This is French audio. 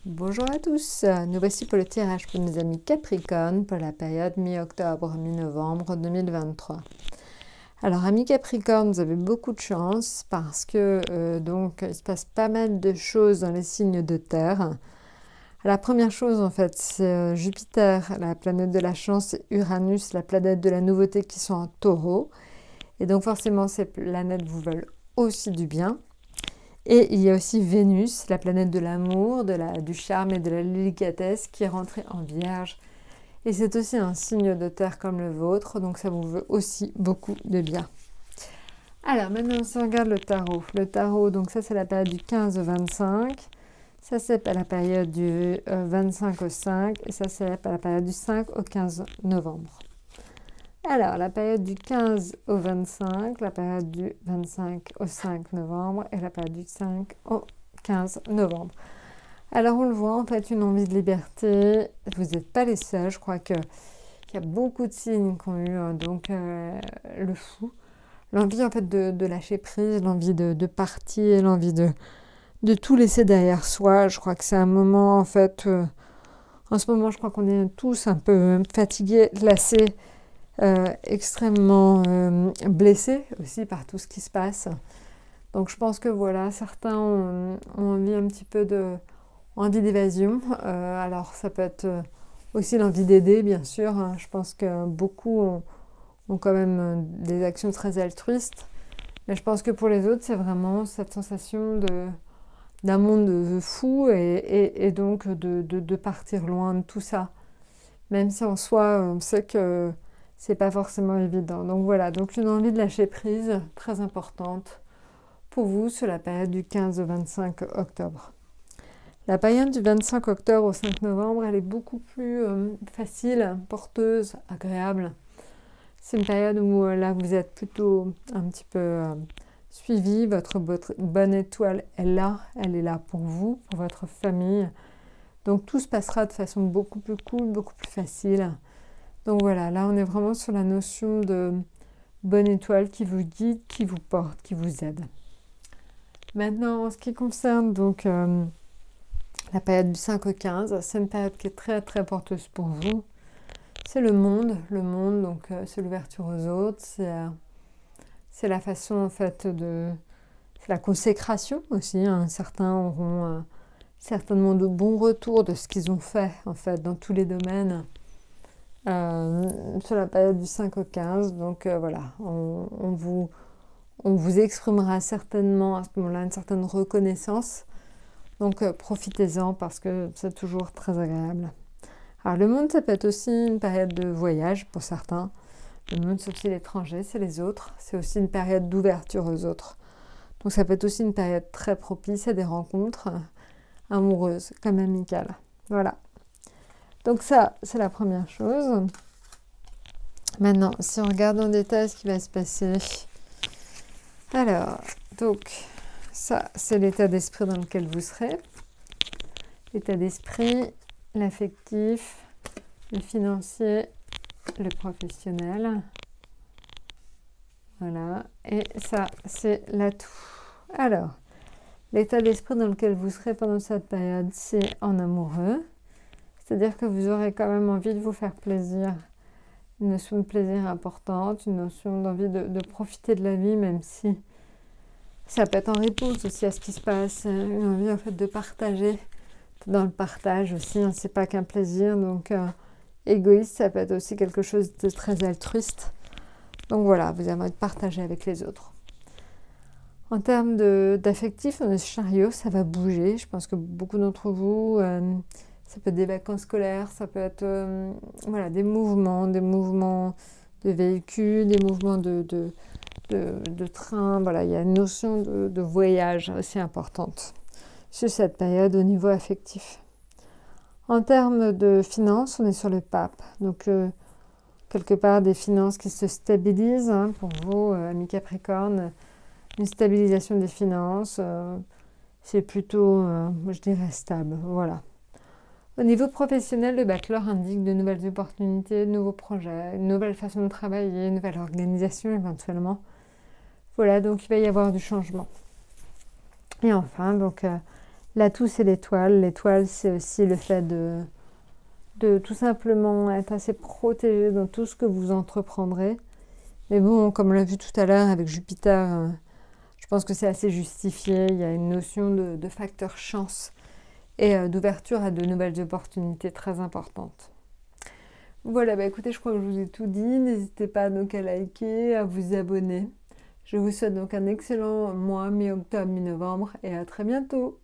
Bonjour à tous, nous voici pour le tirage pour nos amis Capricorne pour la période mi-octobre, mi-novembre 2023. Alors amis Capricorne, vous avez beaucoup de chance parce que donc il se passe pas mal de choses dans les signes de terre. La première chose en fait, c'est Jupiter, la planète de la chance, et Uranus, la planète de la nouveauté qui sont en taureau. Et donc forcément ces planètes vous veulent aussi du bien. Et il y a aussi Vénus, la planète de l'amour, du charme et de la délicatesse qui est rentrée en Vierge. Et c'est aussi un signe de terre comme le vôtre, donc ça vous veut aussi beaucoup de bien. Alors maintenant, si on regarde le tarot, donc ça c'est la période du 15 au 25, ça c'est la période du 25 au 5, et ça c'est la période du 5 au 15 novembre. Alors, la période du 15 au 25, la période du 25 au 5 novembre et la période du 5 au 15 novembre. Alors, on le voit, en fait, une envie de liberté. Vous n'êtes pas les seuls. Je crois qu'il y a beaucoup de signes qui ont eu le fou. L'envie, en fait, de lâcher prise, l'envie de partir, l'envie de tout laisser derrière soi. Je crois que c'est un moment, en fait... en ce moment, je crois qu'on est tous un peu fatigués, lassés, extrêmement blessés aussi par tout ce qui se passe. Donc je pense que voilà, certains ont envie un petit peu envie d'évasion. Alors ça peut être aussi l'envie d'aider, bien sûr. Hein. Je pense que beaucoup ont quand même des actions très altruistes. Mais je pense que pour les autres, c'est vraiment cette sensation d'un monde fou et donc de partir loin de tout ça. Même si en soi, on sait que c'est pas forcément évident. Donc voilà, donc une envie de lâcher prise très importante pour vous sur la période du 15 au 25 octobre. La période du 25 octobre au 5 novembre, elle est beaucoup plus facile, porteuse, agréable. C'est une période où là, vous êtes plutôt un petit peu suivi. Votre bonne étoile est là. Elle est là pour vous, pour votre famille. Donc tout se passera de façon beaucoup plus cool, beaucoup plus facile. Donc voilà, là on est vraiment sur la notion de bonne étoile qui vous guide, qui vous porte, qui vous aide. Maintenant, en ce qui concerne donc la période du 5 au 15, c'est une période qui est très très porteuse pour vous. C'est le monde, donc c'est l'ouverture aux autres, c'est la façon en fait c'est la consécration aussi. Hein. Certains auront certainement de bons retours de ce qu'ils ont fait en fait dans tous les domaines. Sur la période du 5 au 15, donc voilà, on vous exprimera certainement à ce moment-là une certaine reconnaissance, donc profitez-en parce que c'est toujours très agréable. Alors le monde, ça peut être aussi une période de voyage pour certains. Le monde, c'est aussi l'étranger, c'est les autres, c'est aussi une période d'ouverture aux autres. Donc ça peut être aussi une période très propice à des rencontres amoureuses comme amicales. Voilà. Donc ça, c'est la première chose. Maintenant, si on regarde en détail ce qui va se passer. Alors, donc, ça, c'est l'état d'esprit dans lequel vous serez. L'état d'esprit, l'affectif, le financier, le professionnel. Voilà. Et ça, c'est l'atout. Alors, l'état d'esprit dans lequel vous serez pendant cette période, c'est en amoureux. C'est-à-dire que vous aurez quand même envie de vous faire plaisir, une notion de plaisir importante, une notion d'envie de profiter de la vie, même si ça peut être en réponse aussi à ce qui se passe, une envie en fait de partager. Dans le partage aussi, hein, c'est pas qu'un plaisir, donc égoïste, ça peut être aussi quelque chose de très altruiste. Donc voilà, vous avez envie de partager avec les autres. En termes d'affectif, on est chariot, ça va bouger. Je pense que beaucoup d'entre vous... ça peut être des vacances scolaires, ça peut être voilà, des mouvements de véhicules, des mouvements de train. Voilà, il y a une notion de voyage assez importante sur cette période au niveau affectif. En termes de finances, on est sur le pape. Donc, quelque part, des finances qui se stabilisent. Hein, pour vous, amis Capricorne, une stabilisation des finances, c'est plutôt, je dirais, stable. Voilà. Au niveau professionnel, le bachelor indique de nouvelles opportunités, de nouveaux projets, une nouvelle façon de travailler, une nouvelle organisation éventuellement. Voilà, donc il va y avoir du changement. Et enfin, donc L'atout, c'est l'étoile. L'étoile, c'est aussi le fait de tout simplement être assez protégé dans tout ce que vous entreprendrez. Mais bon, comme on l'a vu tout à l'heure avec Jupiter, je pense que c'est assez justifié. Il y a une notion de facteur chance et d'ouverture à de nouvelles opportunités très importantes. Voilà, bah écoutez, je crois que je vous ai tout dit. N'hésitez pas donc à liker, à vous abonner. Je vous souhaite donc un excellent mois, mi-octobre, mi-novembre, et à très bientôt.